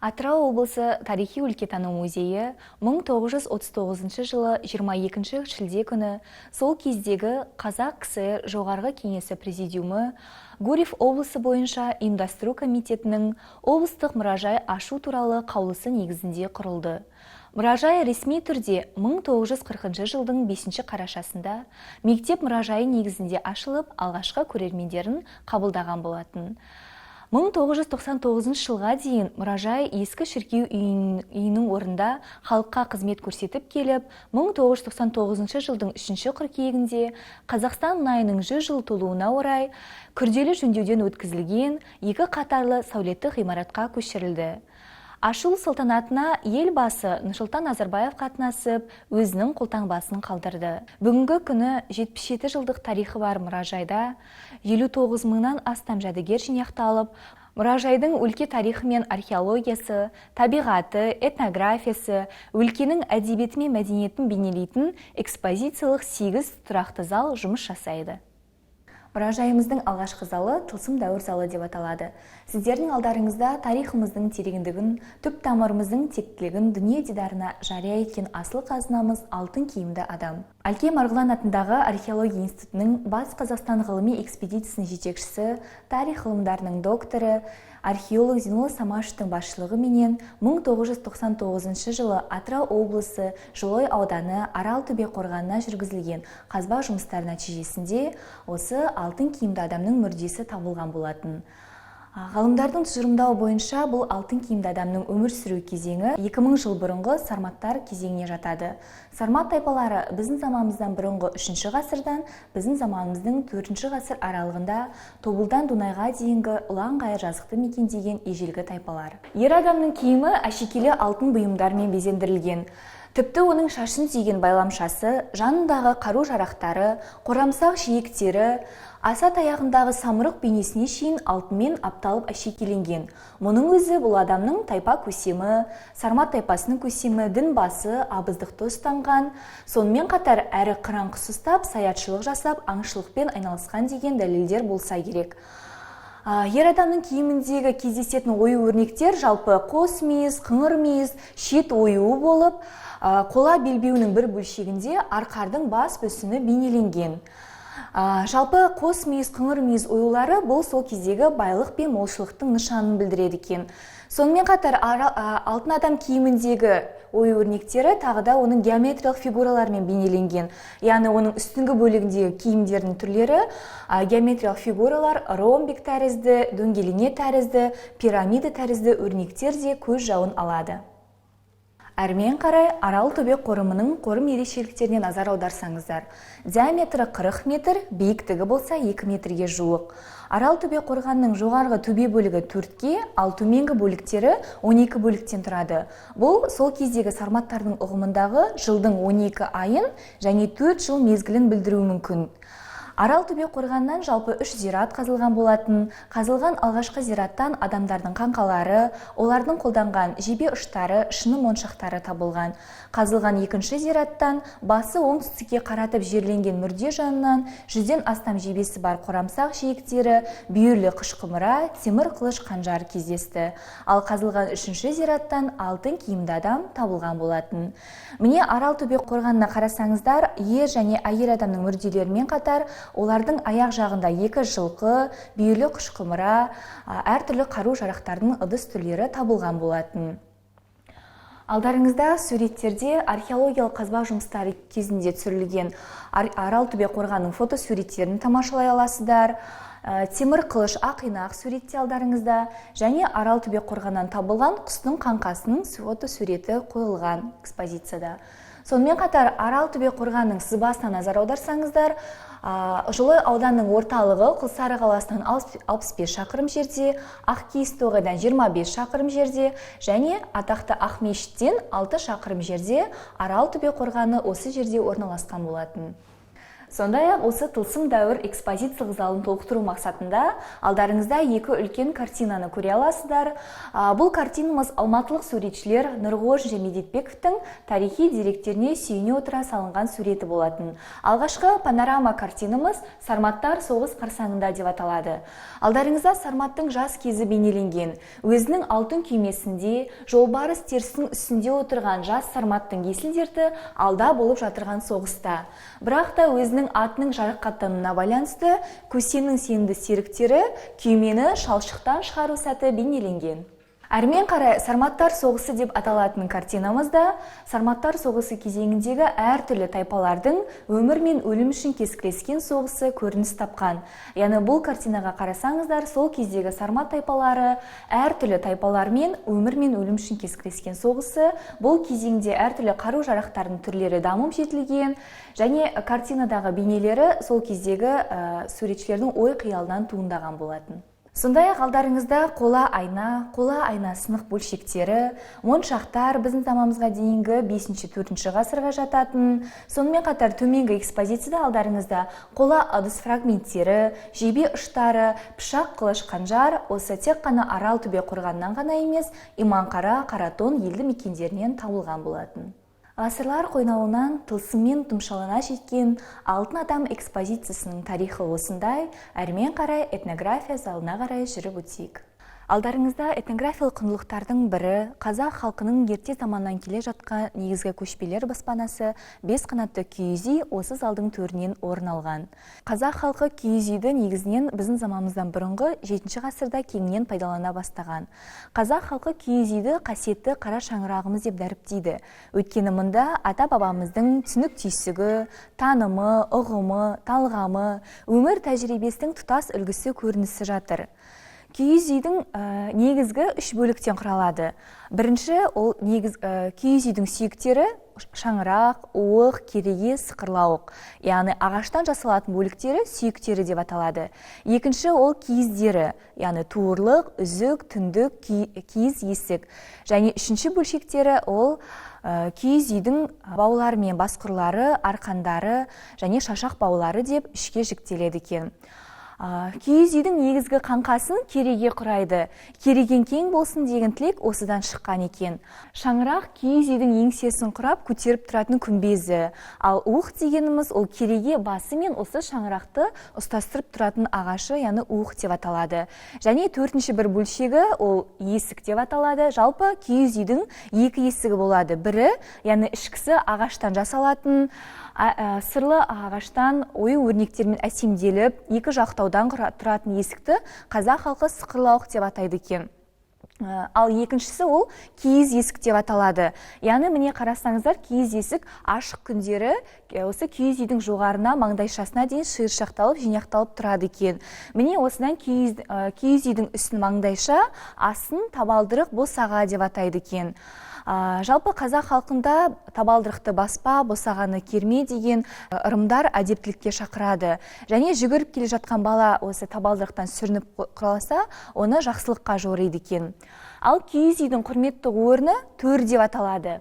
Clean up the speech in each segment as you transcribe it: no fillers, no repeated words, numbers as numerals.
Атырау облысы тарихи-өлкетану музейі 1939 жылы 22 шілде күні сол кездегі Қазақ КСР жоғарғы кеңесі президиумы Гурьев облысы бойынша ұйымдастыру комитетінің облыстық мұражай ашу туралы қаулысы негізінде құрылды. Мұражай ресми түрде 1940 жылдың 5 қарашасында мектеп мұражайы негізінде ашылып, алғашқы көрермендерін қабылдаған болатын. 1999 жылға дейін мұражай ескі шіркеу үйінің орнында халыққа қызмет көрсетіп келіп, 1999 жылдың 3 қыркүйегінде Қазақстан мұнайының 100 жыл толуына орай күрделі жөндеуден өткізілген 2 қатарлы сәулетті ғимаратқа көшірілді. Ашылу салтанатына елбасы Нұрсұлтан Назарбаев қатынасып, өзінің қолтаңбасын қалдырды. Бүгінгі күні 77 жылдық тарихы бар мұражайда 59 мыңнан астам жәдігер жинақталып, мұражайдың өлке тарихы мен археологиясы, табиғаты, этнографиясы, өлкенің әдебиеті мен мәдениетін бейнелейтін экспозициялық 8 тұрақты зал жұмыс жасайды. Мұражайымыздың алғашқы залы тылсым дәуір залы деп аталады. Сіздердің алдарыңызда тарихымыздың тереңдігін, түп тамырымыздың тектілігін дүние дидарына жария еткен асыл қазынамыз алтын киімді адам. Әлкей Марғұлан атындағы археология институтының Батыс Қазақстан ғылыми экспедициясының жетекшісі, тарих ғылымдарының докторы, археолог Зейнолла Самашевтың басшылығы менен 1999 жылы Атырау облысы Жылой ауданы Аралтөбе қорғанына жүргізілген қазба жұмыстар нәтижесінде осы алтын киімді адамның мүрдесі табылған болатын. Ғалымдардың тұжырымдауы бойынша бұл алтын киімді адамның өмір сүру кезеңі 2000 жыл бұрынғы сарматтар кезеңіне жатады. Сармат тайпалары біздің заманымыздан бұрынғы 3 ғасырдан біздің заманымыздың 4 ғасыр аралығында Тобылдан Дунайға дейінгі ұлан-ғайыр жазықты мекендеген ежелгі тайпалар. Ер адамның киімі әшекейлі алтын бұйымдармен безендірілген. Тіпті оның шашын түйген байламшасы, жанындағы қару-жарақтары, қорамсақ жиектері, аса таяғындағы самұрық бейнесіне шейін алтынмен апталып әшекеленген. Мұның өзі бұл адамның тайпа көсемі, сармат тайпасының көсемі, дін басы, абыздықты ұстанған, сонымен қатар әрі қыран құс ұстап, саятшылық жасап, аңшылықпен айналысқан деген дәлелдер болса керек. Ер адамның киіміндегі кездесетін ою-өрнектер жалпы қос мүйіз, қыңыр мүйіз, шет оюы болып, қола белбеуінің бір бөлшегінде арқардың бас мүсіні бейнеленген. Жалпы қос мүйіз, қыңыр мүйіз оюлары бұл сол кездегі байлық пен молшылықтың нышанын білдіреді екен. Сонымен қатар алтын адам киіміндегі ою-өрнектері тағы да оның геометриялық фигуралармен бейнеленген. Яғни оның үстіңгі бөлігіндегі киімдердің түрлері геометриялық фигуралар, ромбик тәрізді, дөңгелене тәрізді, пирамида тәрізді өрнектер де көз жауын алады. Әрмен қарай Аралтөбе қорымының қорым ерекшеліктеріне назар аударсаңыздар. Диаметрі 40 метр, биіктігі болса 2 метрге жуық. Аралтөбе қорғанның жоғарғы төбе бөлігі 4-ке, ал төменгі бөліктері 12 бөліктен тұрады. Бұл сол кездегі сарматтардың ұғымындағы жылдың 12 айын және 4 жыл мезгілін білдіруі мүмкін. Аралтөбе қорғаннан жалпы 3 зират қазылған болатын. Қазылған алғашқы зираттан адамдардың қаңқалары, олардың қолданған жебе ұштары, шыны моншақтары табылған. Қазылған екінші зираттан басы оңтүстікке қаратып жерленген мүрде жанынан 100-ден астам жебесі бар қорамсақ жиектері, бүйірлі қышқымыра, темір қылыш қанжар кездесті. Ал қазылған үшінші зираттан алтын киімді адам табылған болатын. Міне Аралтөбе қорғанына қарасаңыздар, ер және әйел адамның мүрделерімен қатар олардың аяқ жағында 2 жылқы, бүйірлі қышқымыра, әртүрлі қару-жарақтардың ыдыс түрлері табылған болатын. Алдарыңызда суреттерде археологиялық қазба жұмыстары кезінде түсірілген Аралтөбе қорғанының фотосуреттерін тамашалай аласыздар. Темір қылыш ақинақ суретте алдарыңызда және Аралтөбе қорғанынан табылған құстың қаңқасының фотосуреті қойылған экспозицияда. Сонымен қатар Аралтөбе қорғанының сызбасына назар аударсаңыздар, Жылой ауданның орталығы Құлсары қаласынан 65 шақырым жерде, Ақкиіз-Тоғайдан 25 шақырым жерде және атақты Ақмешіттен 6 шақырым жерде Аралтөбе қорғаны осы жерде орналасқан болатын. Сондай-ақ осы тылсым дәуір экспозициялық залын толықтыру мақсатында алдарыңызда екі үлкен картинаны көре аласыздар. Бұл картинамыз алматылық суретшілер Нұрғожин және Медетбековтің тарихи деректеріне сүйене отыра салынған суреті болатын. Алғашқы панорама картинамыз Сарматтар соғыс қарсаңында деп аталады. Алдарыңызда Сарматтың жас кезі бейнеленген. Өзінің алтын күймесінде жолбарыс терісінің үстінде отырған жас Сарматтың есіл-дерті алда болып жатырған соғыста. Бірақ та өзінің атының жарақаттануына байланысты көсемнің сенімді серіктері күймені шалшықтан шығару сәті бейнеленген. Әрмен қарай Сарматтар соғысы деп аталатын картинамызда Сарматтар соғысы кезеңіндегі әртүрлі тайпалардың өмір мен өлім үшін кескілескен соғысы көрініс тапқан. Яғни бұл картинаға қарасаңыздар, сол кездегі Сармат тайпалары әртүрлі тайпалармен өмір мен өлім үшін кескілескен соғысы, бұл кезеңде әртүрлі қару-жарақтардың түрлері дамып жетілген және картинадағы бейнелері сол кездегі суретшілердің ой қиялынан туындаған болатын. Сондай-ақ алдарыңызда қола айна сынық бөлшектері, моншақтар біздің заманымызға дейінгі 5-4 ғасырға жататын. Сонымен қатар төменгі экспозицияда алдарыңызда қола ыдыс фрагменттері, жебе ұштары, пышақ, қылыш, қанжар осы тек қана Аралтөбе қорғанынан ғана емес, Иманқара, Қаратон елді мекендерінен табылған болатын. Ғасырлар қойнауынан тылсыммен тұмшалана жеткен алтын адам экспозициясының тарихы осындай. Әрмен қарай этнография залына қарай жүріп өтейік. Алдарыңызда этнографиялық құндылықтардың бірі қазақ халқының ерте заманнан келе жатқан негізгі көшпелер баспанасы бес қанатты киіз үй осы залдың төрінен орын алған. Қазақ халқы киіз үйді негізінен біздің заманымыздан бұрынғы 7 ғасырда кеңінен пайдалана бастаған. Қазақ халқы киіз үйді қасиетті қара шаңырағымыз деп дәріптейді. Өйткені мұнда ата-бабамыздың түсінік түйсігі, танымы, ұғымы, талғамы, өмір тәжірибесінің тұтас үлгісі көрінісі жатыр. Киіз үйдің негізгі 3 бөліктен құралады. Бірінші, ол киіз үйдің сүйектері шаңырақ, уық, кереге, сықырлауық. Яғни ағаштан жасалатын бөліктері сүйектері деп аталады. Екінші, ол киіздері, яғни туырлық, үзік, түндік, киіз, есік. Және үшінші бөлшектері ол киіз үйдің баулары мен басқұрлары, арқандары және шашақ баулары деп 3-ке жіктеледі екен. Киіз үйдің негізгі қаңқасын кереге құрайды. Кереген кең болсын деген тілек осыдан шыққан екен. Шаңырақ киіз үйдің еңсесін құрап көтеріп тұратын күмбезі. Ал уық дегеніміз ол кереге басы мен осы шаңырақты ұстастырып тұратын ағашы, яғни уық деп аталады. Және төртінші бір бөлшегі ол есік деп аталады. Жалпы киіз үйдің 2 есігі болады. Бірі, яғни ішкісі ағаштан жасалатын, сырлы ағаштан ою-өрнектермен әсемделіп, 2 жақтаудан тұратын есікті қазақ халқы сықырлауық деп атайды екен. Ал екіншісі ол киіз есік деп аталады. Яғни міне қарасаңыздар, киіз есік ашық күндері осы киіз үйдің жоғарына маңдайшасына дейін шиыршақталып, жинақталып тұрады екен. Міне осыдан киіз үйдің үстін маңдайша, астын табалдырық босаға деп атайды екен. Жалпы қазақ халқында табалдырықты баспа, босағаны керме деген ырымдар әдептілікке шақырады. Және жүгіріп келе жатқан бала осы табалдырықтан сүрініп құласа, оны жақсылыққа жориды екен. Ал киіз үйдің құрметті орны төр деп аталады.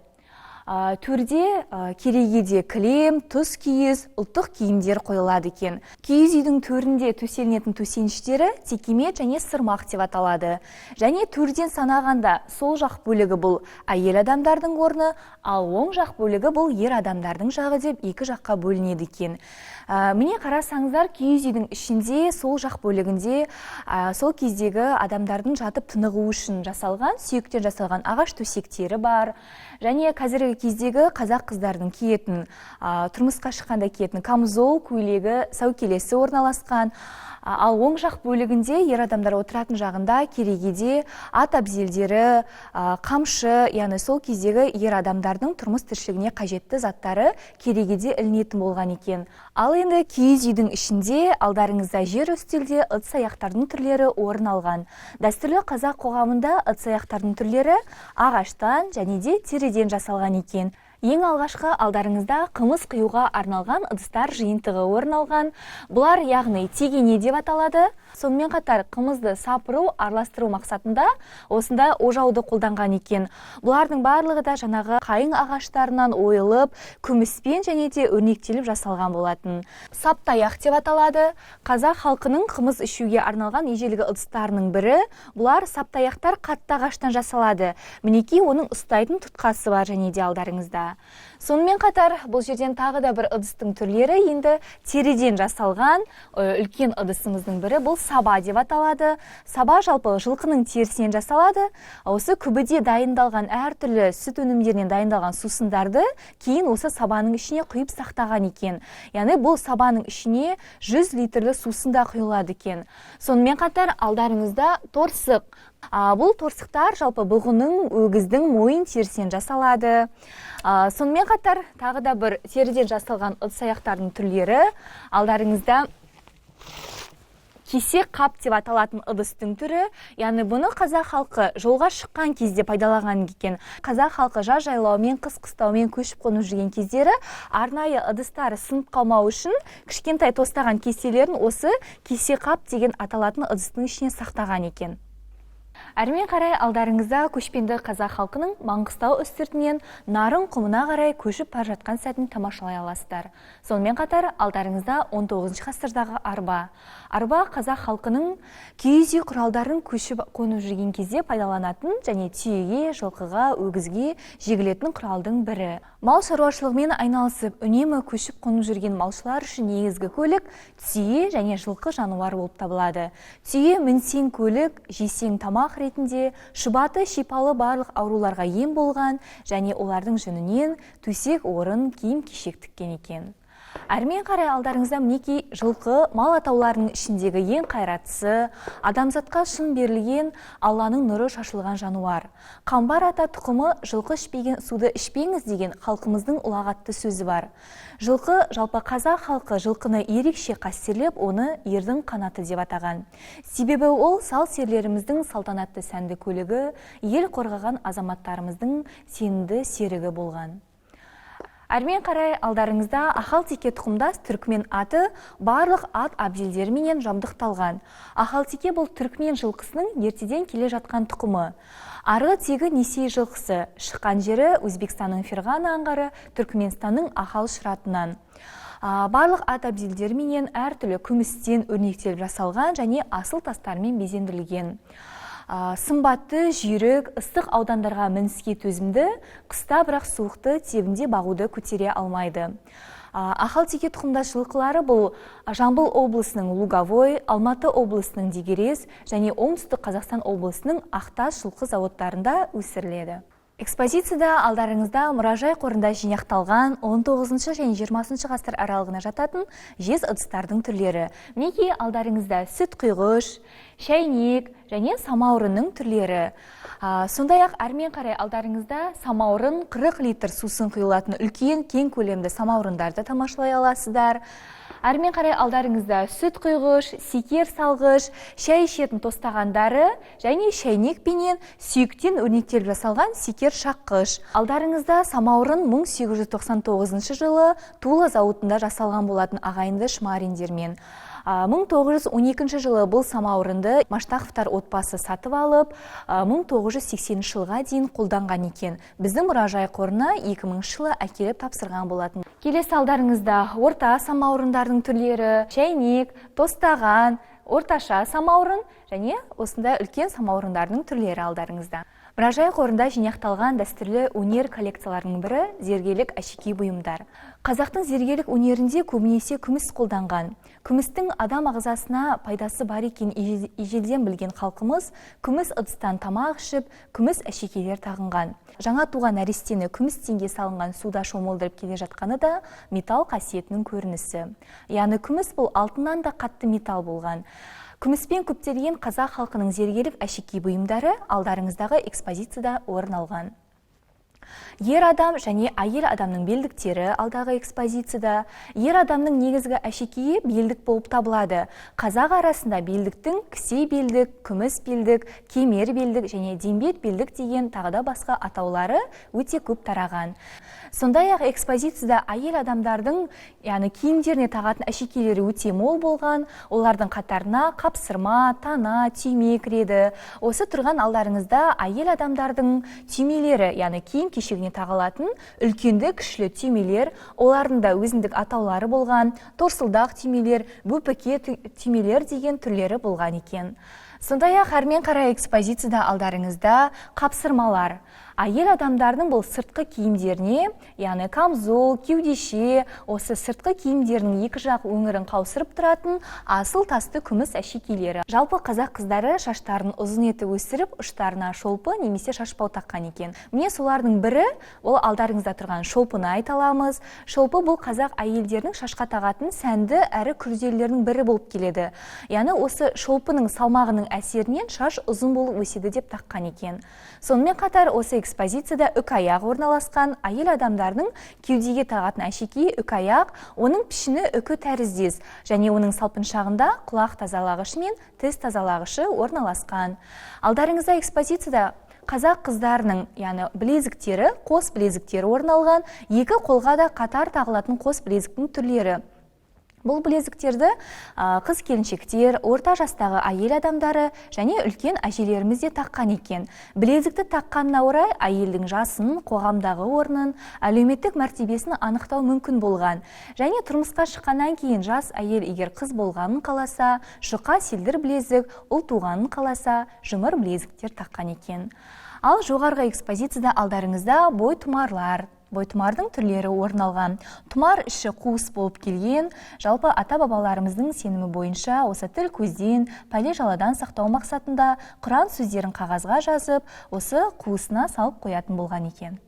Төрде керегеде кілем, тұз киіз, ұлттық киімдер қойылады екен. Киіз үйдің төрінде төселінетін төсеніштері текемет және сырмақ деп аталады. Және төрден санағанда сол жақ бөлігі бұл әйел адамдардың орны, ал оң жақ бөлігі бұл ер адамдардың жағы деп 2 жаққа бөлінеді екен. Міне қарасаңыздар, киіз үйдің ішінде сол жақ бөлігінде сол кездегі адамдардың жатып тынығу үшін жасалған, сүйектен жасалған ағаш төсектері бар. Және қазіргі кездегі қазақ қыздардың киетін, тұрмысқа шыққанда киетін камзол, көйлегі, сәукелесі орналасқан. Ал оң жақ бөлігінде ер адамдар отыратын жағында керегеде ат әбзелдері, қамшы, яғни сол кездегі ер адамдардың тұрмыс тіршілігіне қажетті заттары керегеде ілінетін болған екен. Ал енді киіз үйдің ішінде алдарыңызда жер үстелде ыдыс-аяқтардың түрлері орын алған. Дәстүрлі қазақ қоғамында ыдыс-аяқтардың түрлері ағаштан және де теріден жасалған екен. Ең алғашқы алдарыңызда қымыз құюға арналған ыдыстар жиынтығы орын алған. Бұлар яғни тегене деп аталады. Сонымен қатар қымызды сапыру, араластыру мақсатында осындай ожауды қолданған екен. Бұлардың барлығы да жаңағы қайың ағаштарынан ойылып, күміспен және де өрнектеліп жасалған болатын. Саптаяқ деп аталады. Қазақ халқының қымыз ішуге арналған ежелгі ыдыстарының бірі. Бұлар саптаяқтар қатты ағаштан жасалады. Мінекей оның ұстайтын тұтқасы бар және де алдарыңызда. Сонымен қатар бұл жерден тағы да бір ыдыстың түрлері енді теріден жасалған үлкен ыдысымыздың бірі бұл саба деп аталады. Саба жалпы жылқының терісінен жасалады. Осы күбіде дайындалған әртүрлі сүт өнімдерінен дайындалған сусындарды кейін осы сабаның ішіне құйып сақтаған екен. Яғни бұл сабаның ішіне 100 литрлі сусында құйылады екен. Сонымен қатар алдарыңызда торсық. Бұл торсықтар жалпы бұғының, өгіздің мойын терісінен жасалады. Сонымен қатар тағы да бір теріден жасалған ыдыс-аяқтардың түрлері. Алдарыңызда кесек қап деп аталатын ыдыстың түрі, яғни бұны қазақ халқы жолға шыққан кезде пайдаланған екен. Қазақ халқы жаз жайлаумен, қыс қыстаумен көшіп қонып жүрген кездері арнайы ыдыстары сынып қалмау үшін кішкентай тостаған кеселерін осы кесек қап деген аталатын ыдыстың ішіне сақтаған екен. Әрмен қарай алдарыңызда көшпенді қазақ халқының Маңғыстау үстіртінен Нарын құмына қарай көшіп бара жатқан сәтін тамашалай аласыздар. Сонымен қатар алдарыңызда 19 ғасырдағы арба. Арба қазақ халқының киіз үй құралдарын көшіп қонып жүрген кезде пайдаланатын және түйеге, жылқыға, өгізге жегілетін құралдың бірі. Мал шаруашылығымен айналысып, үнемі көшіп қонып жүрген малшылар үшін негізгі көлік түйе және жылқы жануар болып табылады. Түйе мінсең көлік, жесең тамақ ретінде, шұбаты шипалы барлық ауруларға ем болған және олардың жүнінен төсек орын киім-кешек тіккен екен. Әрмен қарай алдарыңызда мінекей жылқы мал атауларының ішіндегі ең қайраттысы, адамзатқа шын берілген Алланың нұры шашылған жануар. Қамбар ата тұқымы жылқы ішпеген суды ішпеңіз деген халқымыздың ұлағатты сөзі бар. Жылқы жалпы қазақ халқы жылқыны ерекше қастерлеп, оны ердің қанаты деп атаған. Себебі ол сал-серлеріміздің салтанатты сәнді көлігі, ел қорғаған азаматтарымыздың сенімді серігі болған. Әрмен қарай алдарыңызда Ахалтеке тұқымдас түркмен аты барлық ат абзелдеріменен жабдықталған. Ахалтеке бұл түркмен жылқысының ертеден келе жатқан тұқымы. Арғы тегі Несей жылқысы, шыққан жері Өзбекстанның Ферғана аңғары, Түркменстанның Ахал шыратынан. Барлық ат абзелдеріменен әртүрлі күмістен өрнектеліп жасалған және асыл тастармен безендірілген. Сымбатты, жүйрік, ыстық аудандарға мініске төзімді, қыста бірақ суықты тебінде бағуды көтере алмайды. Ахалтеке тұқымдас жылқылары бұл Жамбыл облысының Луговой, Алматы облысының Дегерес және оңтүстік Қазақстан облысының Ақтас жылқы заводтарында өсіріледі. Экспозицияда алдарыңызда мұражай қорында жинақталған 19 және 20 ғасыр аралығына жататын жез ыдыстардың түрлері. Мінекей алдарыңызда сүт құйғыш, шәйнек және самаурынның түрлері. Сондай-ақ әрмен қарай алдарыңызда самаурын 40 литр сусын құйылатын үлкен кең көлемді самаурындарды тамашалай аласыздар. Әрмен қарай алдарыңызда сүт құйғыш, секер салғыш, шәй ішетін тостағандары және шәйнек пенен сүйектен өрнектеліп жасалған секер шаққыш. Алдарыңызда самаурын 1899 жылы Тула зауытында жасалған болатын ағайынды шмариндермен. 1912 жылы бұл самаурынды Маштақовтар отбасы сатып алып, 1980 жылға дейін қолданған екен. Біздің мұражай қорына 2000 жылы әкеліп тапсырған болатын. Келесі алдарыңызда орта самаурындардың түрлері, шәйнек, тостаған, орташа самаурын және осындай үлкен самаурындардың түрлері алдарыңызда. Мұражай қорында жинақталған дәстүрлі өнер коллекцияларының бірі зергерлік әшекей бұйымдар. Қазақтың зергерлік өнерінде көбінесе күміс қолданған. Күмістің адам ағзасына пайдасы бар екен ежелден білген халқымыз күміс ыдыстан тамақ ішіп, күміс әшекейлер тағынған. Жаңа туған нәрестені күміс теңге салынған суда шомылдырып келе жатқаны да металл қасиетінің көрінісі. Яғни күміс бұл алтыннан да қатты металл болған. Күміспен көптелген қазақ халқының зергерлік әшекей бұйымдары алдарыңыздағы экспозицияда орын алған. Ер адам және әйел адамның белдіктері алдағы экспозицияда. Ер адамның негізгі әшекейі белдік болып табылады. Қазақ арасында белдіктің кісе белдік, күміс белдік, кемер белдік және дембет белдік деген тағы да басқа атаулары өте көп тараған. Сондай-ақ экспозицияда әйел адамдардың, яғни киімдеріне тағатын әшекейлері өте мол болған. Олардың қатарына қапсырма, тана, түйме кіреді. Осы тұрған алдарыңызда әйел адамдардың түймелері, яғни киім кешегіне тағылатын үлкенді кішілі түймелер, олардың да өзіндік атаулары болған. Торсылдақ түймелер, бөпіке түймелер деген түрлері болған екен. Сондай-ақ әрмен қарай экспозицияда алдарыңызда қапсырмалар. Әйел адамдардың бұл сыртқы киімдеріне, яғни камзол, кеудеше, осы сыртқы киімдерінің екі жақ өңірін қаусырып тұратын асыл тасты күміс әшекейлері. Жалпы қазақ қыздары шаштарын ұзын етіп өсіріп, ұштарына шолпы немесе шашбау таққан екен. Міне солардың бірі, ол алдарыңызда тұрған шолпыны айта аламыз. Шолпы бұл қазақ әйелдерінің шашқа тағатын сәнді әрі күрделерінің бірі болып келеді. Яғни осы шолпының салмағының әсерінен шаш ұзын болып өседі деп таққан екен. Сонымен қатар осы экспозицияда үк аяқ орналасқан. Әйел адамдардың кеудеге тағатын әшекейі үк аяқ, оның пішіні үкі тәріздес және оның салпыншағында құлақ тазалағышы мен тіс тазалағышы орналасқан. Алдарыңызда экспозицияда қазақ қыздарының, яғни білезіктері, қос білезіктері орналған, екі қолға да қатар тағылатын қос білезіктің түрлері. Бұл білезіктерді қыз келіншектер, орта жастағы әйел адамдары және үлкен әжелеріміз де таққан екен. Білезікті таққанына орай әйелдің жасын, қоғамдағы орнын, әлеуметтік мәртебесін анықтау мүмкін болған. Және тұрмысқа шыққаннан кейін жас әйел егер қыз болғанын қаласа, жұқа селдір білезік, ұл туғанын қаласа, жұмыр білезіктер таққан екен. Ал жоғарғы экспозицияда алдарыңызда бойтұмарлар. Бойтұмардың түрлері орын алған. Тұмар іші қуыс болып келген. Жалпы ата-бабаларымыздың сенімі бойынша осы тіл көзден, пәле жаладан сақтау мақсатында Құран сөздерін қағазға жазып, осы қуысына салып қоятын болған екен.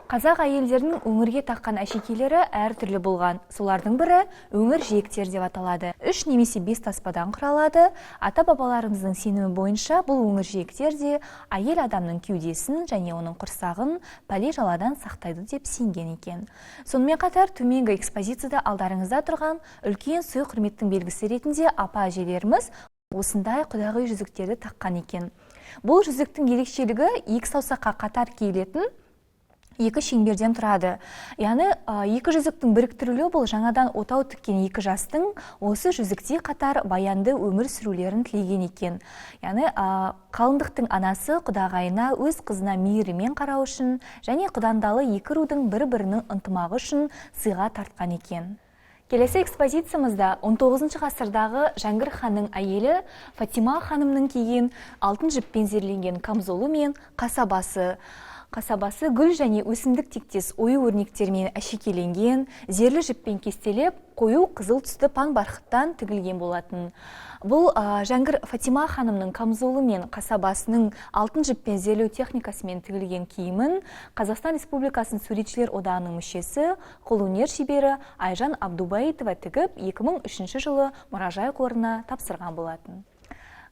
Қазақ әйелдерінің өңірге таққан әшекейлері әртүрлі болған. Солардың бірі өңір жиектер деп аталады. 3 немесе 5 таспадан құралады. Ата-бабаларымыздың сенімі бойынша бұл өңір жиектер де әйел адамның кеудесін және оның құрсағын пәле жаладан сақтайды деп сенген екен. Сонымен қатар төменгі экспозицияда алдарыңызда тұрған үлкен сый құрметтің белгісі ретінде апа-әжелеріміз осындай құдағи жүзіктерді таққан екен. Бұл жүзіктің ерекшелігі екі саусаққа қатар киілетін екі шеңберден тұрады. Яғни екі жүзіктің біріктірілуі бұл жаңадан отау тіккен екі жастың осы жүзікте қатар баянды өмір сүрулерін тілеген екен. Яғни қалыңдықтың анасы құдағайына өз қызына мейірімен қарау үшін және құдандалы екі рудың бір-бірінің ынтымағы үшін сыйға тартқан екен. Келесі экспозициямызда 19 ғасырдағы Жәңгір ханның әйелі Фатима ханымның киген алтын жіппен зерленген камзолы мен қасабасы. Қасабасы гүл және өсімдік тектес ою өрнектермен әшекеленген, зерлі жіппен кестелеп, қою қызыл түсті паң барқыттан тігілген болатын. Бұл Жәңгір Фатима ханымның камзолы мен қасабасының алтын жіппен зерлеу техникасымен тігілген киімін Қазақстан Республикасының Суретшілер одағының мүшесі, қолөнер шебері Айжан Абдубаитова тігіп 2003 жылы мұражай қорына тапсырған болатын.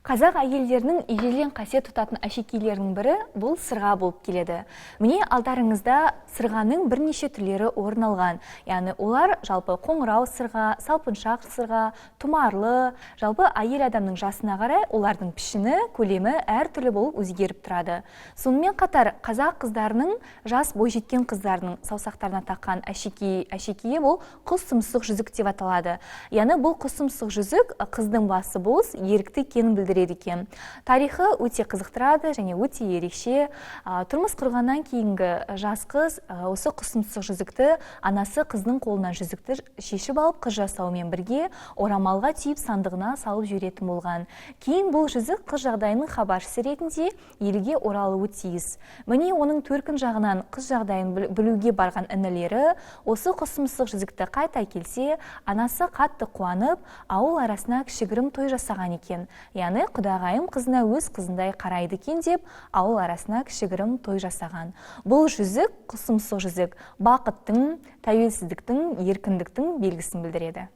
Қазақ әйелдерінің ежелден қасиет тұтатын әшекейлерінің бірі бұл сырға болып келеді. Міне алдарыңызда сырғаның бірнеше түрлері орын алған. Яғни олар жалпы қоңырау сырға, салпыншақ сырға, тұмарлы, жалпы әйел адамның жасына қарай олардың пішіні, көлемі әртүрлі болып өзгеріп тұрады. Сонымен қатар қазақ қыздарының, жас бойжеткен қыздарының саусақтарына таққан әшекейі бұл құс тұмсық жүзік деп аталады. Яғни бұл құс тұмсық жүзік қыздың басы болыс, ерікті екенін білдіреді екен. Тарихы өте қызықтырады және өте ерекше. Тұрмыс құрғаннан кейінгі жас қыз осы құс тұмсық жүзікті анасы қыздың қолынан жүзікті шешіп алып қыз жасауымен бірге орамалға түйіп сандығына салып жүретін болған. Кейін бұл жүзік қыз жағдайының хабаршысы ретінде елге оралуы тиіс. Міне оның төркін жағынан қыз жағдайын білуге барған інілері осы құс тұмсық жүзікті қайта келсе, анасы қатты қуанып, ауыл арасына кішігірім той жасаған екен. Яғни құдағайым қызына өз қызындай қарайды екен деп, ауыл арасына кішігірім той жасаған. Бұл жүзік, құс тұмсық жүзік, бақыттың, тәуелсіздіктің, еркіндіктің белгісін білдіреді.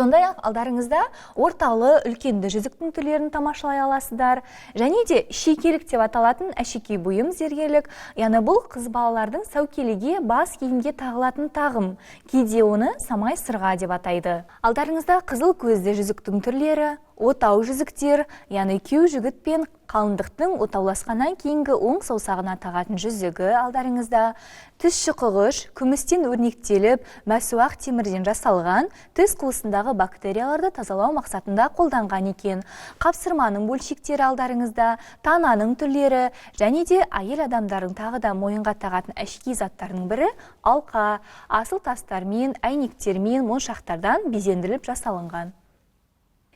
Сондай-ақ алдарыңызда орталы үлкенді жүзіктің түрлерін тамашалай аласыздар. Және де шекелік деп аталатын әшекей бұйым зергерлік, яны бұл қыз балалардың сәукелеге бас киімге тағылатын тағым. Кейде оны самай сырға деп атайды. Алдарыңызда қызыл көзді жүзіктің түрлері, отау жүзіктер, яны күйеу жігіт пен қалыңдықтың отауласқаннан кейінгі оң саусағына тағатын жүзігі алдарыңызда, тіс шұқығыш, күмістен өрнектеліп, мәсуақ темірден жасалған, тіс қуысындағы бактерияларды тазалау мақсатында қолданған екен. Қапсырманың бөлшектері алдарыңызда, тананың түрлері, және де әйел адамдардың тағы да мойынға тағатын әшекей заттарының бірі алқа, асыл тастармен, әйнектермен, моншақтардан безендіріліп жасалынған.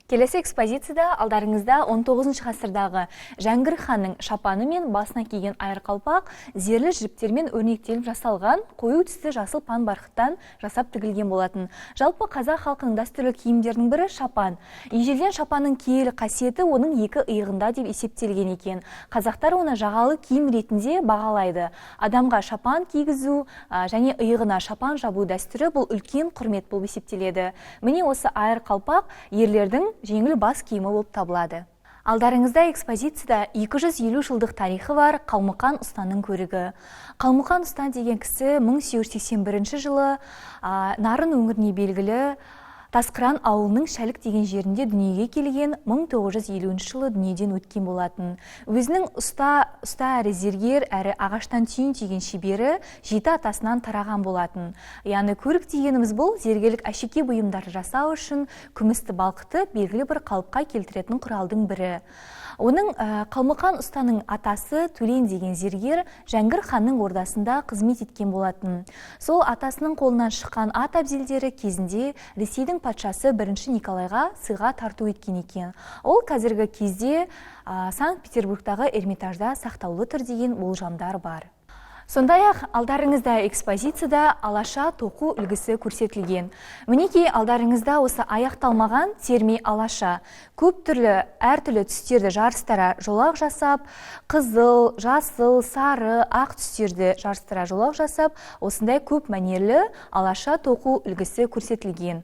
Келесі экспозицияда алдарыңызда 19 ғасырдағы Жәңгір ханның шапаны мен басына киген айырқалпақ зерлі жіптермен өрнектеліп жасалған қою түсті жасыл пан барқыттан жасап тігілген болатын. Жалпы қазақ халқының дәстүрлі киімдерінің бірі шапан. Ежелден шапанның киелі қасиеті оның екі иығында деп есептелген екен. Қазақтар оны жағалы киім ретінде бағалайды. Адамға шапан кигізу және иығына шапан жабу дәстүрі бұл үлкен құрмет болып есептеледі. Міне осы айырқалпақ ерлердің жеңіл бас киімі болып табылады. Алдарыңызда экспозицияда 250 жылдық тарихы бар Қалмұқан ұстаның көрігі. Қалмұқан ұстан деген кісі 1881 жылы Нарын өңіріне белгілі Тасқыран ауылының Шәлік деген жерінде дүниеге келген, 1950 жылы дүниеден өткен болатын. Өзінің ұста әрі зергер, әрі ағаштан түйін түйген шебері 7 атасынан тараған болатын. Яны көрік дегеніміз бұл зергерлік әшекей бұйымдарды жасау үшін күмісті балқытып белгілі бір қалыпқа келтіретін құралдың бірі. Оның Қалмұқан ұстаның атасы Төлен деген зергер Жәңгір ханның ордасында қызмет еткен болатын. Сол атасының қолынан шыққан ат әбзелдері кезінде Ресейдің патшасы 1 Николайға сыйға тарту еткен екен. Ол қазіргі кезде Санкт-Петербургтағы Эрмитажда сақтаулы тұр деген болжамдар бар. Сондай-ақ алдарыңызда экспозицияда алаша тоқу үлгісі көрсетілген. Мінекей алдарыңызда осы аяқталмаған терме алаша. Көп түрлі әртүрлі түстерді жарыстара жолақ жасап, қызыл, жасыл, сары, ақ түстерді жарыстара жолақ жасап, осындай көп мәнерлі алаша тоқу үлгісі көрсетілген.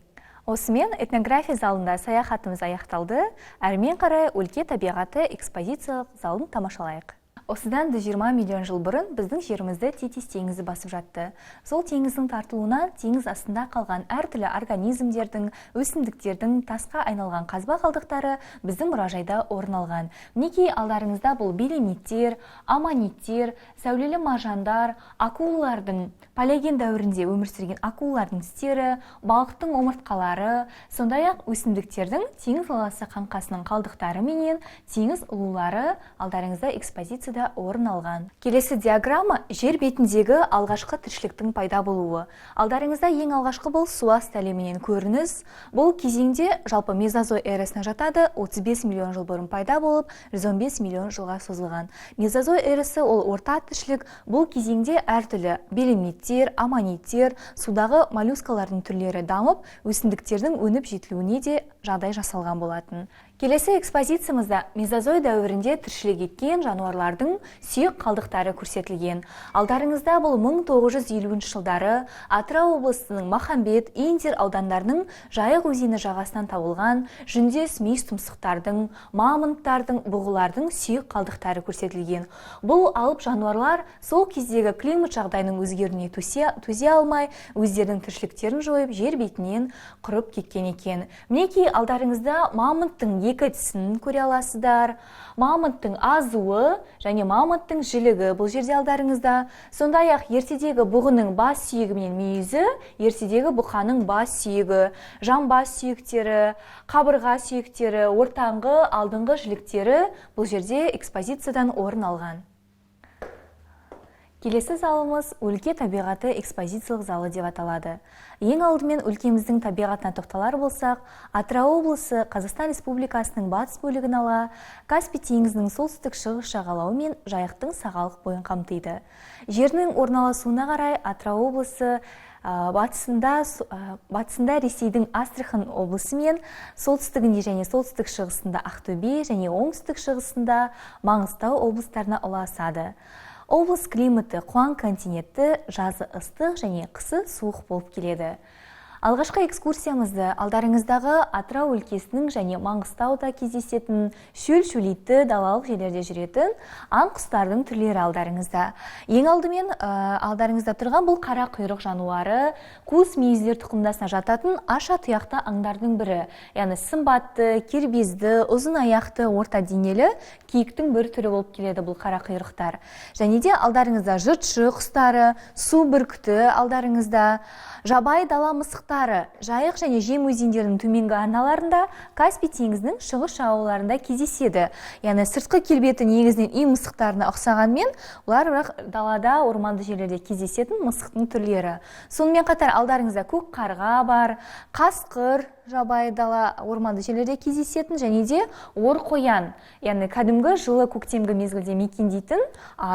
Осымен этнография залында саяхатымыз аяқталды. Әрмен қарай өлке табиғаты экспозициялық залын тамашалайық. Осыдан 120 миллион жыл бұрын біздің жерімізді Тетис теңізі басып жатты. Сол теңіздің тартылуынан теңіз астында қалған әртүрлі организмдердің, өсімдіктердің тасқа айналған қазба қалдықтары біздің мұражайда орын алған. Мінекей алдарыңызда бұл белемниттер, аммониттер, сәулелі маржандар, акулалардың, палеоген дәуірінде өмір сүрген акулалардың тістері, балықтың омыртқалары, сондай-ақ өсімдіктердің теңіз лаласы қаңқасының қалдықтары менен теңіз ұлулары алдарыңызда экспозицияда орын алған. Келесі диаграмма жер бетіндегі алғашқы тіршіліктің пайда болуы. Алдарыңызда ең алғашқы бұл су асты әлемінен көрініс. Бұл кезеңде жалпы мезозой эрасына жатады, 35 миллион жыл бұрын пайда болып, 115 миллион жылға созылған. Мезозой эрасы ол орта тіршілік. Бұл кезеңде әртүрлі белемниттер, аммониттер, судағы моллюскалардың түрлері дамып, өсімдіктердің өніп жетілуіне де жағдай жасалған болатын. Келесі экспозициямызда мезозой дәуірінде тіршілік еткен жануарлардың сүйек қалдықтары көрсетілген. Алдарыңызда бұл 1950 жылдары Атырау облысының Махамбет, Индер аудандарының Жайық өзені жағасынан табылған жүндес мүйіз тұмсықтардың, мамонттардың, бұғылардың сүйек қалдықтары көрсетілген. Бұл алып жануарлар сол кездегі климат жағдайының өзгеруіне төзе алмай, өздерінің тіршіліктерін жойып, жер бетінен құрып кеткен екен. Мінекей алдарыңызда мамонттың екі тісін көре аласыздар. Мамонттың азуы және мамонттың жілігі бұл жерде алдарыңызда. Сондай-ақ ертедегі бұғының бас сүйегі мен мүйізі, ертедегі бұқаның бас сүйегі, жамбас сүйектері, қабырға сүйектері, ортаңғы, алдыңғы жіліктері бұл жерде экспозициядан орын алған. Келесі залымыз өлке табиғаты экспозициялық залы деп аталады. Ең алдымен өлкеміздің табиғатына тоқталар болсақ, Атырау облысы Қазақстан Республикасының батыс бөлігін ала, Каспий теңізінің солтүстік шығыс жағалауы мен Жайықтың сағалық бойын қамтиды. Жерінің орналасуына қарай Атырау облысы батысында Ресейдің Астрахан облысы мен солтүстігінде және солтүстік шығысында Ақтөбе және оңтүстік шығысында Маңғыстау облыстарына ұласады. Облыс климаты қуаң континентті, жазы ыстық және қысы суық болып келеді. Алғашқы экскурсиямызды алдарыңыздағы Атырау өлкесінің және Маңғыстауда кездесетін шөл-шөлейтті далалық жерлерде жүретін аң құстардың түрлері алдарыңызда. Ең алдымен алдарыңызда тұрған бұл қара құйрық жануары қуыс мүйіздер тұқымдасына жататын аша тұяқты аңдардың бірі. Яғни сымбатты, кербезді, ұзын аяқты, орта денелі киіктің бір түрі болып келеді бұл қара құйрықтар. Және де алдарыңызда жыртшы құстары, су бүркіті алдарыңызда, жабайы дала мысықтары Жайық және Жем өзендерінің төменгі арналарында, Каспий теңізінің шығыс жағалауларында кездеседі. Яғни сыртқы келбеті негізінен үй мысықтарына ұқсағанмен, олар бірақ далада, орманды жерлерде кездесетін мысықтың түрлері. Сонымен қатар алдарыңызда көк қарға бар, қасқыр, жабайы дала орманды жерлерде кездесетін, және де ор қоян, яғни кәдімгі жылы көктемгі мезгілде мекендейтін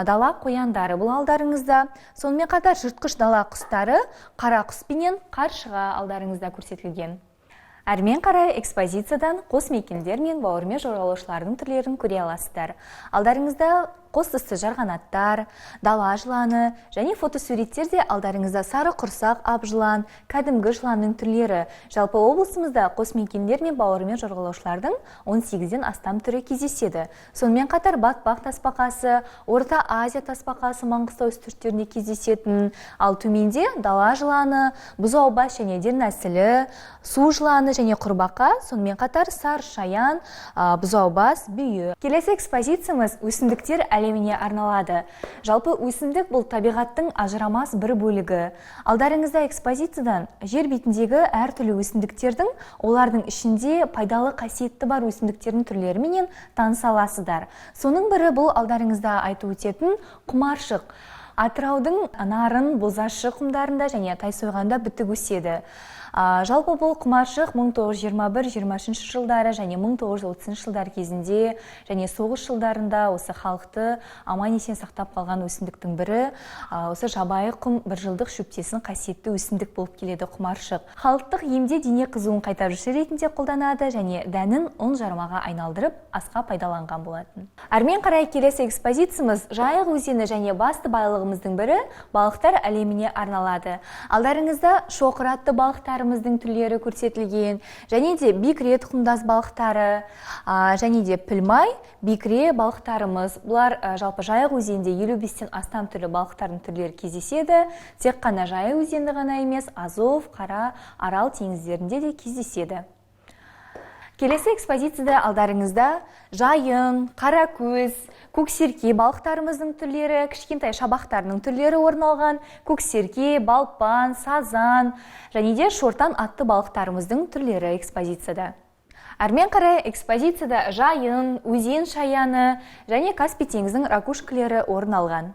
дала қояндары бұл алдарыңызда. Сонымен қатар жыртқыш дала құстары, қара құс пенен қаршыға алдарыңызда көрсетілген. Әрмен қарай экспозициядан қос мекендер мен бауырме жорғалаушылардың түрлерін көре аласыздар. Алдарыңызда қос тісті жарғанаттар, дала жыланы және фотосуреттерде алдарыңызда сары құрсақ абжылан, кәдімгі жыланның түрлері. Жалпы облысымызда қос мекендер мен бауырме жорғалаушылардың 18-ден астам түрі кездеседі. Сонымен қатар батпақ тасбақасы, Орта Азия тасбақасы Маңғыстау үстірттерінде кездесетін, ал төменде дала жыланы, бұзаубас және дернәсілі, су жыланы және құрбақа, сонымен қатар сары шаян, бұзаубас, бүйі. Келесі экспозициямыз өсімдіктер әлеміне арналады. Жалпы өсімдік бұл табиғаттың ажырамас бір бөлігі. Алдарыңызда экспозициядан жер бетіндегі әртүрлі өсімдіктердің, олардың ішінде пайдалы қасиетті бар өсімдіктердің түрлері менен таныса аласыздар. Соның бірі бұл алдарыңызда айтып өтетін құмаршық. Атыраудың Нарын, Бозашы құмдарында және Тайсойғанда бітік өседі. Жалпы бұл құмаршық 1921-23 жылдары және 1930 жылдар кезінде және соғыс жылдарында осы халықты аман-есен сақтап қалған өсімдіктің бірі. Осы жабайы құм бір жылдық шөптесін қасиетті өсімдік болып келеді құмаршық. Халықтық емде дене қызуын қайтарушы ретінде қолданады және дәнін ұн жармаға айналдырып асқа пайдаланған болатын. Әрмен қарай келесі экспозициямыз Жайық өзені және басты байлығымыздың бірі балықтар әлеміне арналады. Алдарыңызда шоқыратты балықтарымыздың түрлері көрсетілген, және де бекіре тұқымдас балықтары, және де пілмай, бекіре балықтарымыз. Бұлар жалпы Жайық өзенінде 55-тен астам түрлі балықтардың түрлері кездеседі. Тек қана Жайық өзенінде ғана емес, Азов, Қара, Арал теңіздерінде де кездеседі. Келесі экспозицияда алдарыңызда жайын, қаракөз, көксерке балықтарымыздың түрлері, кішкентай шабақтарының түрлері орын алған, көксерке, балпан, сазан және де шортан атты балықтарымыздың түрлері экспозицияда. Әрмен қарай экспозицияда жайын, өзен шаяны және Каспий теңізінің ракушкілері орын алған.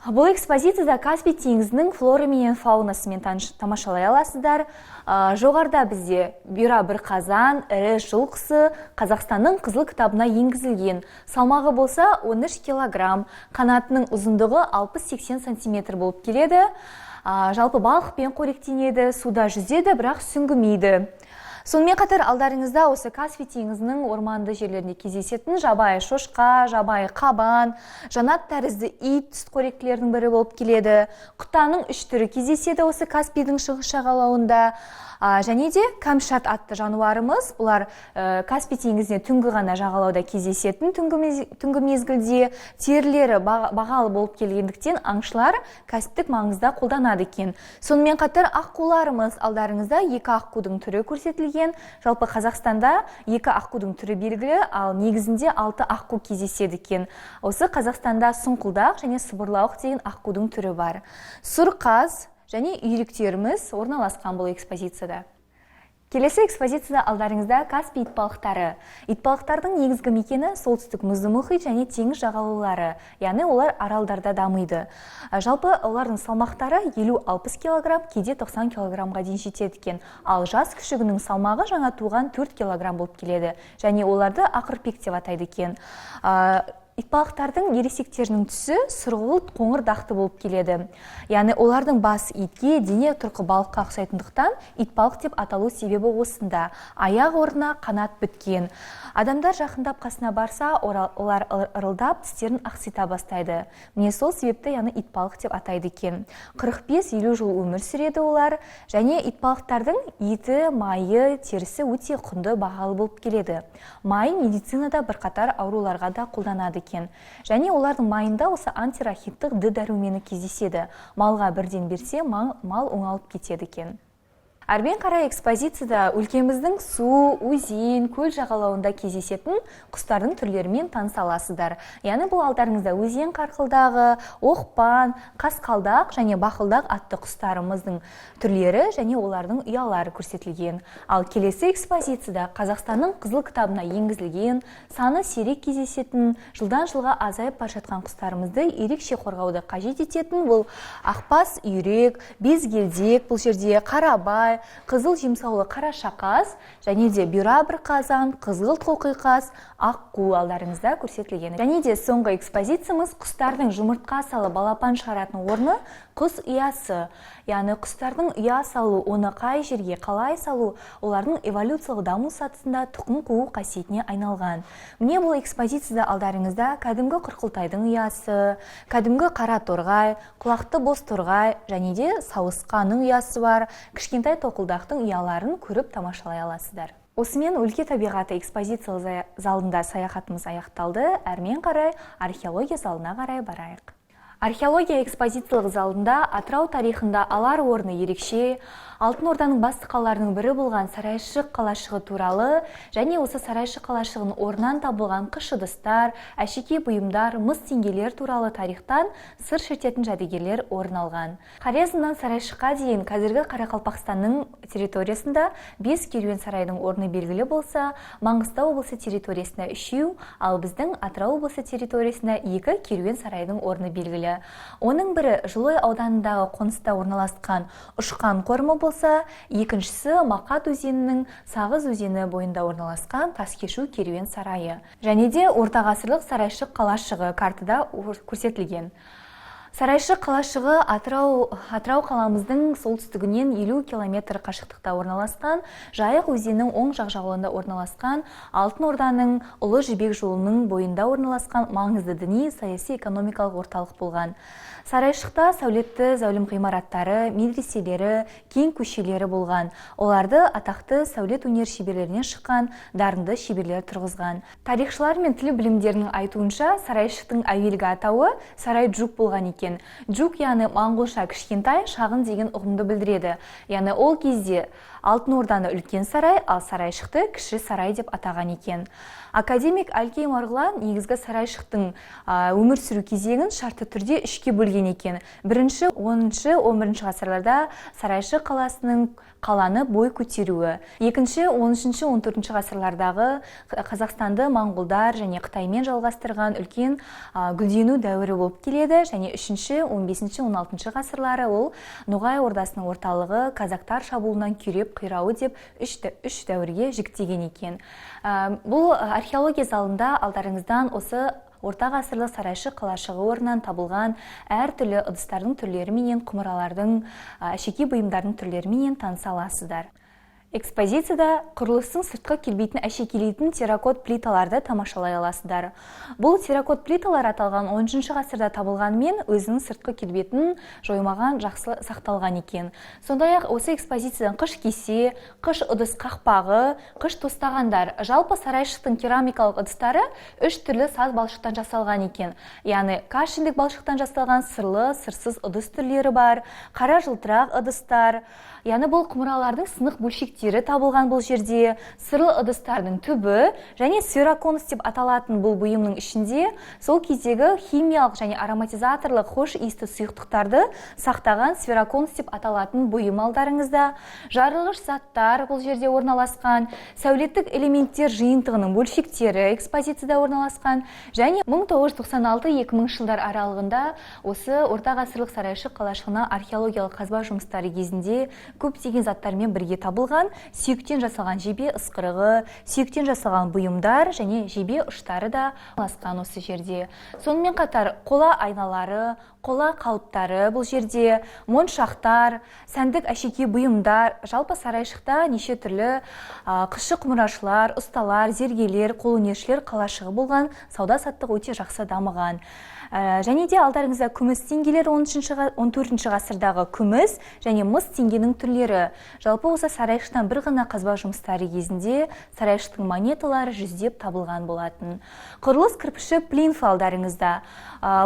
Бұл экспозицияда Каспий теңізінің флора мен фаунасымен тамашалай аласыздар. Жоғарда бізде бұйра бір қазан, ірі жыл құсы Қазақстанның қызыл кітабына енгізілген. Салмағы болса 13 килограмм, қанатының ұзындығы 60-80 сантиметр болып келеді. Жалпы балықпен қоректенеді, суда жүзеді, бірақ сүңгімейді. Сонымен қатар алдарыңызда осы Каспий теңізінің орманды жерлерінде кездесетін жабайы шошқа, жабайы қабан, жанат тәрізді ит сүтқоректілердің бірі болып келеді. Құтаның 3 түрі кездеседі осы Каспийдің шығыс жағалауында. Және де кәмшат атты жануарымыз, бұлар Каспий теңізіне түнгі ғана жағалауда кездесетін, түнгі мезгілде терілері бағалы болып келгендіктен аңшылар кәсіптік маңызда қолданады екен. Сонымен қатар аққуларымыз, алдарыңызда 2 аққудың түрі көрсетілген. Жалпы Қазақстанда 2 аққудың түрі белгілі, ал негізінде 6 аққу кездеседі екен. Осы Қазақстанда сұңқылдақ және сыбырлауық деген аққудың түрі бар. Сұрқаз және үйректеріміз орналасқан бұл экспозицияда. Келесі экспозицияда алдарыңызда Каспий итбалықтары. Итбалықтардың негізгі мекені солтүстік мұзды мұхит және теңіз жағалаулары, яғни олар аралдарда дамиды. Жалпы олардың салмақтары 50-60 килограмм, кейде 90 килограммға дейін жетеді екен. Ал жас күшігінің салмағы жаңа туған 4 килограмм болып келеді. Және оларды ақырпек деп атайды екен. итбалықтардың ересектерінің түсі сұрғылт қоңыр дақты болып келеді. Яғни олардың бас итке, дене тұрқы балыққа ұқсайтындықтан итбалық деп аталу себебі осында. Аяқ орнына қанат біткен. Адамдар жақындап қасына барса, олар ырылдап тістерін ақсита бастайды. Міне сол себепті яғни итбалық деп атайды екен. 45-50 жыл өмір сүреді олар, және итбалықтардың еті, майы, терісі өте құнды, бағалы болып келеді. Май медицинада бірқатар ауруларға да қолданады екен. Және олардың майында осы антирахиттық д дәрумені кездеседі. Малға бірден берсе, мал оңалып кетеді екен. Әрмен қарай экспозицияда өлкеміздің су, өзен, көл жағалауында кездесетін құстардың түрлерімен таныса аласыздар. Яғни бұл алдарыңызда өзен қарқылдағы, оқпан, қасқалдақ және бақылдақ атты құстарымыздың түрлері және олардың ұялары көрсетілген. Ал келесі экспозицияда Қазақстанның қызыл кітабына енгізілген, саны сирек кездесетін, жылдан жылға азайып бара жатқан құстарымызды ерекше қорғауды қажет ететін бұл ақбас үйрек, безгелдек, бұл жерде қарабай, қызыл жемсаулы қара шақас, және де бұйра бірқазан, қызғылт қоқиқаз, аққу алдарыңызда көрсетілген. Және де соңғы экспозициямыз құстардың жұмыртқа салып балапан шығаратын орны құс ұясы. Яғни құстардың ұя салу, оны қай жерге қалай салу, олардың эволюциялық даму сатысында тұқым қуу қасиетіне айналған. Міне бұл экспозицияда алдарыңызда кәдімгі қырқылтайдың ұясы, кәдімгі қара торғай, құлақты боз торғай және де сауысқанның ұясы бар. Кішкентай тоқылдақтың ұяларын көріп тамашалай аласыздар. Осымен өлке табиғаты экспозициялық залында саяхатымыз аяқталды. Әрмен қарай археология залына қарай барайық. Археология экспозициялық залында Атырау тарихында алар орны ерекше, Алтын Орданың басты қалаларының бірі болған Сарайшық қалашығы туралы және осы Сарайшық қалашығының орнынан табылған қыш ыдыстар, әшекей бұйымдар, мыс теңгелер туралы тарихтан сыр шертетін жәдігерлер орын алған. Хорезмнан Сарайшыққа дейін қазіргі Қарақалпақстанның территориясында 5 керуен сарайдың орны белгілі болса, Маңғыстау облысы территориясында 3, ал біздің Атырау облысы территориясында 2 керуен сарайдың орны белгілі. Оның бірі Жылой ауданындағы қоныста орналасқан Ұшқан қорымы болса, екіншісі Мақат өзенінің Сағыз өзені бойында орналасқан Таскешу керуен сарайы. Және де ортағасырлық Сарайшық қалашығы картада көрсетілген. Сарайшық қалашығы Атырау қаламыздың солтүстігінен 50 км қашықтықта орналасқан, Жайық өзенінің оң жақ жағалауында орналасқан, Алтын Орданың Ұлы Жібек жолының бойында орналасқан маңызды діни, саяси, экономикалық орталық болған. Сарайшықта сәулетті зәулім ғимараттары, медреселері, кең көшелері болған. Оларды атақты сәулет өнер шеберлерінен шыққан дарынды шеберлер тұрғызған. Тарихшылар мен тіл білімдерінің айтуынша, Сарайшықтың әуелгі атауы Сарай Джук болған екен. Джук яғни моңғолша кішкентай, шағын деген ұғымды білдіреді. Яғни ол кезде Алтын Орданы үлкен сарай, ал Сарайшықты кіші сарай деп атаған екен. Академик Әлкей Марғұлан негізгі Сарайшықтың өмір сүру кезеңін шартты түрде 3-ке бөлген екен. Бірінші, 10-шы, 11-ші ғасырларда Сарайшық қаласының қаланы бой көтеруі. Екінші, 13-ші, 14-ші ғасырлардағы Қазақстанды моңғолдар және Қытаймен жалғастырған үлкен гүлдену дәуірі болып келеді. Және 3-ші, 15-ші, 16-ші ғасырлары ол Ноғай ордасының орталығы казактар шабуылынан күйреп қирауы деп 3 дәуірге жіктеген екен. Бұл археология залында алдарыңыздан осы орта ғасырлы Сарайшық қалашығы орнынан табылған әртүрлі ыдыстардың түрлері менен құмыралардың, әшекей бұйымдардың түрлері менен таныса аласыздар. Экспозицияда құрылыстың сыртқы келбетін әшекейлейтін терракот плиталарды тамашалай аласыздар. Бұл терракот плиталар аталған 10-ші ғасырда табылғанымен өзінің сыртқы келбетін жоймаған, жақсы сақталған екен. Сондай-ақ осы экспозициядан қыш кесе, қыш ыдыс қақпағы, қыш тостағандар, жалпы Сарайшықтың керамикалық ыдыстары 3 түрлі саз балшықтан жасалған екен. Яғни кашиндік балшықтан жасалған сырлы, сырсыз ыдыс түрлері бар, қара жылтырақ ыдыстар. Яғни бұл құмыралардың сынық бөлшектері табылған бұл жерде. Сырлы ыдыстардың түбі және сфероконус деп аталатын бұл бұйымның ішінде сол кездегі химиялық және ароматизаторлық хош иісті сұйықтықтарды сақтаған сфероконус деп аталатын бұйым алдарыңызда. Жарылғыш заттар бұл жерде орналасқан, сәулеттік элементтер жиынтығының бөлшектері экспозицияда орналасқан және 1996-2000 жылдар аралығында осы орта ғасырлық Сарайшық қалашығына археологиялық қазба жұмыстары кезінде көптеген заттармен бірге табылған, сүйектен жасалған жебе ысқырығы, сүйектен жасалған бұйымдар және жебе ұштары да орналасқан осы жерде. Сонымен қатар қола айналары, қола қалыптары бұл жерде, моншақтар, сәндік әшекей бұйымдар, жалпы сарайшықта неше түрлі қысшы құмырашылар, ұсталар, зергелер, қолөнершілер қалашығы болған, сауда-саттық өте жақсы дамыған. Және де алдарыңызда күміс теңгелер 14 ғасырдағы күміс және мыс теңгенің түрлері. Жалпы осы сарайшықтан бір ғана қазба жұмыстары кезінде сарайшықтың монеталары жүздеп табылған болатын. Құрылыс кірпіші плинфа алдарыңызда.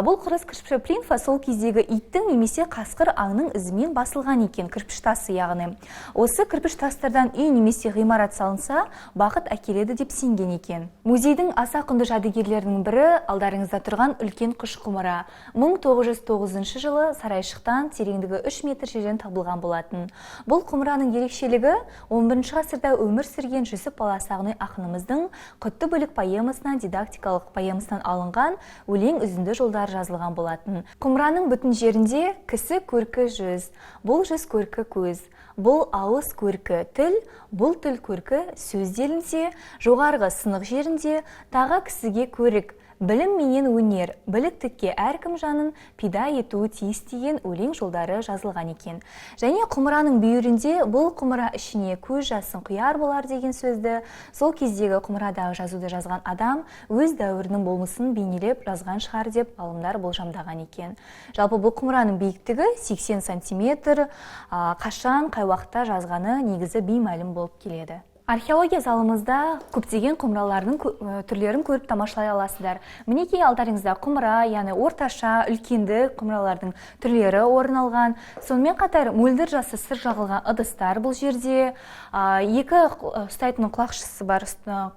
Бұл құрылыс кірпіші плинфа сол кездегі иттің немесе қасқыр аңның ізімен басылған екен, кірпіш тасы яғни. Осы кірпіш тастардан үй немесе ғимарат салынса, бақыт әкеледі деп сенген екен. Музейдің аса құнды жәдігерлерінің бірі алдарыңызда тұрған үлкен қыш құмыра. 1909 жылы сарайшықтан тереңдігі 3 метр жерден табылған болатын. Бұл құмыраның ерекшелігі 11 ғасырда өмір сүрген Жүсіп Баласағұн ақынымыздың Құтты бөлік поэмасынан дидактикалық поэмасынан алынған өлең үзінді жолдары жазылған болатын. Құмыраның бүтін жерінде кісі көркі жүз, бұл жүз көркі көз, бұл ауыз көркі тіл, бұл тіл көркі сөз делінсе, жоғарғы сынық жерінде тағы кісіге көрік, білім менен өнер, біліктікке әркім жанын пида етуі тиіс деген өлең жолдары жазылған екен. Және құмыраның бүйірінде бұл құмыра ішіне көз жасын құяр болар деген сөзді сол кездегі құмырадағы жазуды жазған адам өз дәуірінің болмысын бейнелеп жазған шығар деп ғалымдар болжамдаған екен. Жалпы бұл құмыраның биіктігі 80 сантиметр, қашан, қай уақытта жазғаны негізі беймәлім болып келеді. Археология залымызда көптеген құмыралардың түрлерін көріп тамашалай аласыздар. Мінекей алдарыңызда құмыра, яғни орташа, үлкенді құмыралардың түрлері орын алған. Сонымен қатар мөлдір жасы сыр жағылған ыдыстар бұл жерде. Екі ұстайтын құлақшысы бар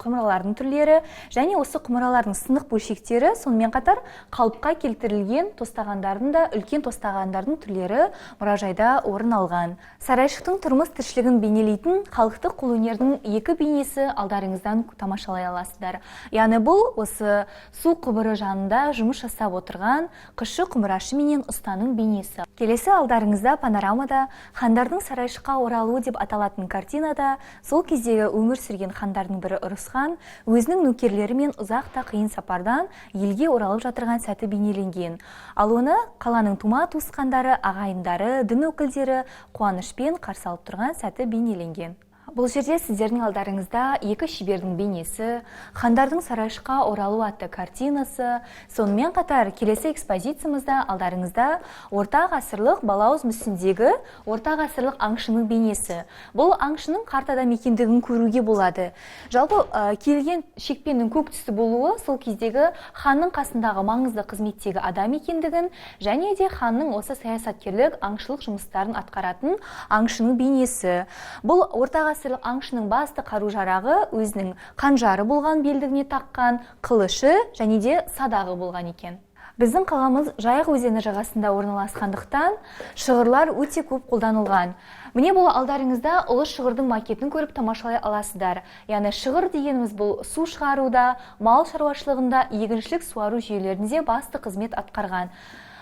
құмыралардың түрлері және осы құмыралардың сынық бөлшектері, сонымен қатар қалыпқа келтірілген тостағандардың да үлкен тостағандардың түрлері мұражайда орын алған. Сарайшықтың тұрмыс тіршілігін бейнелейтін халықтық қолөнердің екі бейнесі алдарыңыздан тамашалай аласыздар. Яғни бұл осы су құбыры жанында жұмыс жасап отырған қысшы құмырашы менен ұстаның бейнесі. Келесі алдарыңызда панорамада хандардың сарайшыққа оралуы деп аталатын картинада сол кездегі өмір сүрген хандардың бірі Ұрысхан өзінің нөкерлерімен ұзақ та қиын сапардан елге оралып жатырған сәті бейнеленген. Ал оны қаланың тума туысқандары, ағайындары, дін өкілдері қуанышпен қарсы алып тұрған сәті бейнеленген. Бұл жерде сіздердің алдарыңызда екі шебердің бейнесі, хандардың сарайшыққа оралу атты картинасы, сонымен қатар келесі экспозициямызда алдарыңызда орта ғасырлық балауыз мүсіндегі орта ғасырлық аңшының бейнесі. Бұл аңшының картада мекендігін көруге болады. Жалпы келген шекпеннің көк түсі болуы сол кездегі ханның қасындағы маңызды қызметтегі адам екендігін және де ханның осы саясаткерлік аңшылық жұмыстарын атқаратын аңшының бейнесі. Бұл орта ғасырлық аңшының басты қару-жарағы өзінің қанжары болған, белдігіне таққан қылышы және де садағы болған екен. Біздің қаламыз Жайық өзені жағасында орналасқандықтан шығырлар өте көп қолданылған. Міне бұл алдарыңызда ұлы шығырдың макетін көріп тамашалай аласыздар. Яғни шығыр дегеніміз бұл су шығаруда, мал шаруашылығында, егіншілік суару жүйелерінде басты қызмет атқарған.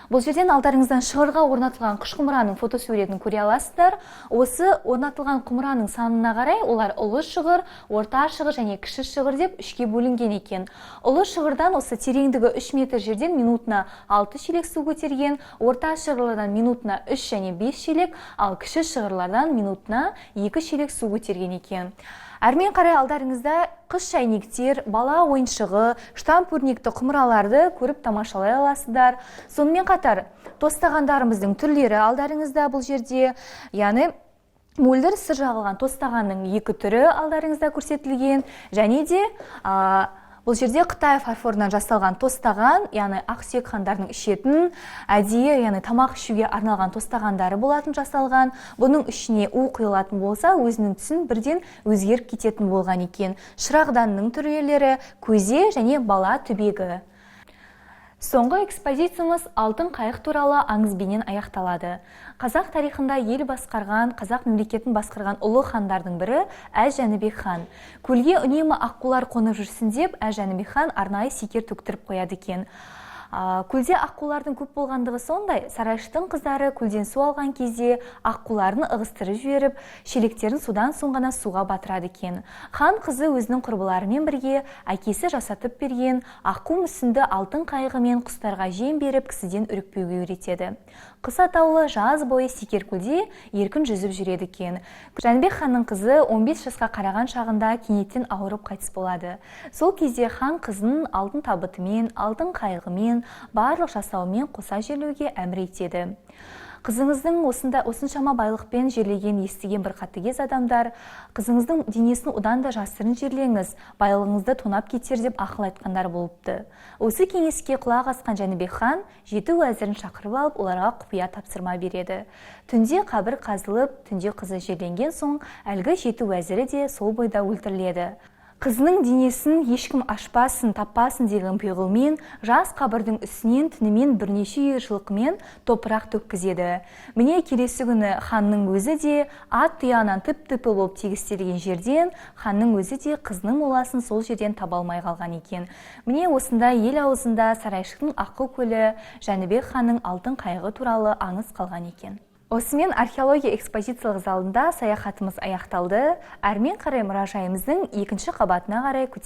Бұл жерден алдарыңыздан шығырға орнатылған қыш құмыраның фотосуретін көре аласыздар. Осы орнатылған құмыраның санына қарай олар ұлы шығыр, орта шығыр және кіші шығыр деп үшке бөлінген екен. Ұлы шығырдан осы тереңдігі 3 метр жерден минутына 6 шелек су көтерген, орта шығырлардан минутына 3 және 5 шелек, ал кіші шығырлардан минутына 2 шелек су көтерген екен. Әрмен қарай алдарыңызда қыш шайнектер, бала ойыншығы, штамп өрнекті құмыраларды көріп тамашалай аласыздар. Сонымен қатар тостағандарымыздың түрлері алдарыңызда бұл жерде, яғни мөлдір сыр жағылған тостағанның екі түрі алдарыңызда көрсетілген және де бұл жерде Қытай фарфорынан жасалған тостаған, яғни ақсүйек хандардың ішетін, әдейі, яғни тамақ ішуге арналған тостағандары болатын жасалған. Бұның ішіне у құйылатын болса, өзінің түсін бірден өзгеріп кететін болған екен. Шырағданның түрлері, көзе және бала түбегі. Соңғы экспозициямыз алтын қайық туралы аңызбенен аяқталады. Қазақ тарихында ел басқарған, қазақ мемлекетін басқарған ұлы хандардың бірі Әз Жәнібек хан. Көлге үнемі аққулар қонып жүрсін деп, Әз Жәнібек хан арнайы секер төктіріп қояды екен. Көлде аққулардың көп болғандығы сондай, сарайшықтың қыздары көлден су алған кезде аққуларын ығыстырып жіберіп, шелектерін судан соң ғана суға батырады екен. Хан қызы өзінің құрбыларымен бірге әкесі жасатып берген аққу мүсінді алтын қайығымен құстарға жем беріп, кісіден үрікпеуге үйретеді. Қыс атаулы жаз бойы Секер көлде еркін жүзіп жүреді екен. Жәнібек ханның қызы 15 жасқа қараған шағында кенеттен ауырып қайтыс болады. Сол кезде хан қызын алтын табытымен, алтын қайығымен, барлық жасауымен қоса жерлеуге әмір етеді. Қызыңыздың осыншама байлықпен жерлеген естіген бір қатыгез адамдар, қызыңыздың денесін одан да жасырын жерлеңіз, байлығыңызды тонап кетер деп ақыл айтқандар болыпты. Осы кеңеске құлақ асқан Жәнібек хан 7 уәзірін шақырып алып, оларға құпия тапсырма береді. Түнде қабір қазылып, түнде қызы жерленген соң, әлгі 7 уәзірі де сол бойда өлтіріледі. Қызының денесін ешкім ашпасын, таппасын деген пиғылмен жас қабірдің үстінен түнімен бірнеше жылқымен топырақ төккізеді. Міне келесі күні ханның өзі де ат тұяғынан тып-типі болып тегістелген жерден, ханның өзі де қызының моласын сол жерден таба алмай қалған екен. Міне осында ел аузында сарайшықтың аққу көлі, Жәнібек ханның алтын қайығы туралы аңыз қалған екен. Осымен археология экспозициялық залында саяхатымыз аяқталды. Әрмен қарай мұражайымыздың екінші қабатына қарай